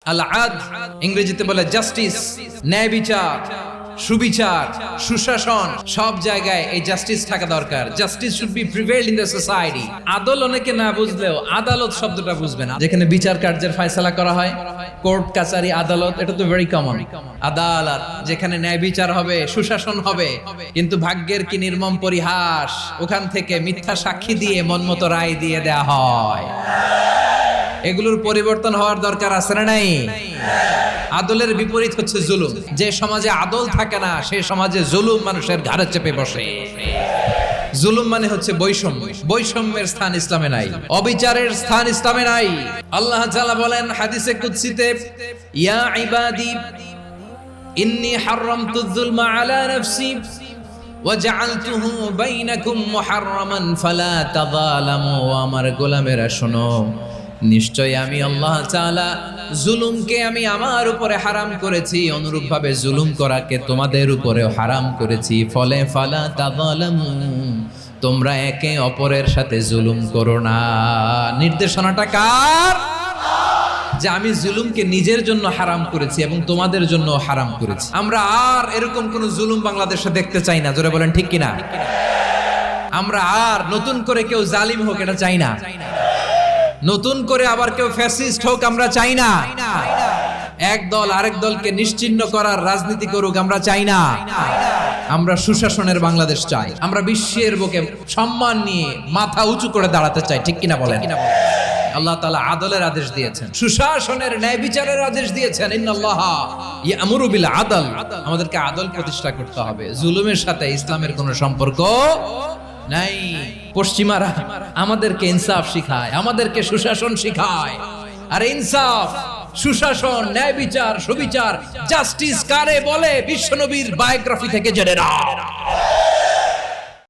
আল আদ ইংরেজিতে বলে জাস্টিস, ন্যায় বিচার, সুবিচার, সুশাসন। সব জায়গায় এই জাস্টিস থাকা দরকার। Justice should be prevailed in the society. আদল অনেকে না বুঝলেও আদালত শব্দটা বুঝবে না। যেখানে বিচার কার্যের ফয়সালা করা হয়, কোর্ট কাচারি আদালত, এটা তো ভেরি কমন। আদালত যেখানে ন্যায় বিচার হবে, সুশাসন হবে। কিন্তু ভাগ্যের কি নির্মম পরিহাস, ওখান থেকে মিথ্যা সাক্ষী দিয়ে মনমতো রায় দিয়ে দেয়া হয়। এগুলোর পরিবর্তন হওয়ার দরকার আছে না নাই? আদলের বিপরীত হচ্ছে জুলুম। যে সমাজে আদল থাকে না, সেই সমাজে জুলুম মানুষের ঘাড়ে চেপে বসে। জুলুম মানে হচ্ছে বৈষম্য। বৈষম্যের স্থান ইসলামে নাই, অবিচারের স্থান ইসলামে নাই। আল্লাহ তাআলা বলেন হাদিসে কুদসিতে, ইয়া ইবাদি ইন্নী হারামতুয যুলমা আলা নাফসি ওয়া জাআলতুহু বাইনাকুম মুহাররামান ফালা তাযালামু। আমার গোলামেরা শোনো, নিশ্চয় আমি আল্লাহ তাআলা জুলুমকে আমি আমার উপরে হারাম করেছি, অনুরূপভাবে জুলুম করাকে তোমাদের উপরেও হারাম করেছি। ফলে ফালা তাযালামু, তোমরা একে অপরের সাথে জুলুম করো না। নির্দেশনাটা কার? যে আমি জুলুমকে নিজের জন্য হারাম করেছি এবং তোমাদের জন্য হারাম করেছি। আমরা আর এরকম কোন জুলুম বাংলাদেশে দেখতে চাই না। জোরে বলেন ঠিক কিনা? আমরা আর নতুন করে কেউ জালিম হোক এটা চাই না। নতুন করে আবার কেউ ফ্যাসিস্ট হোক আমরা চাই না। এক দল আরেক দলকে নিশ্চিহ্ন করার রাজনীতি করুক আমরা চাই না। আমরা সুশাসনের বাংলাদেশ চাই। আমরা বিশ্বের বুকে সম্মান নিয়ে মাথা উঁচু করে দাঁড়াতে চাই। ঠিক কিনা বলেন? আল্লাহ তাআলা আদলের আদেশ দিয়েছেন, সুশাসনের, ন্যায় বিচারের আদেশ দিয়েছেন। ইন্নাল্লাহা ইয়ামুরু বিল আদল। আমাদেরকে আদল প্রতিষ্ঠা করতে হবে। জুলুমের সাথে ইসলামের কোনো সম্পর্ক নাই। পশ্চিমারা আমাদেরকে ইনসাফ শিখায়, আমাদেরকে সুশাসন শিখায়। আর ইনসাফ, সুশাসন, ন্যায় বিচার, সুবিচার, জাস্টিস কারে বলে বিশ্বনবীর বায়োগ্রাফি থেকে জেনে নাও।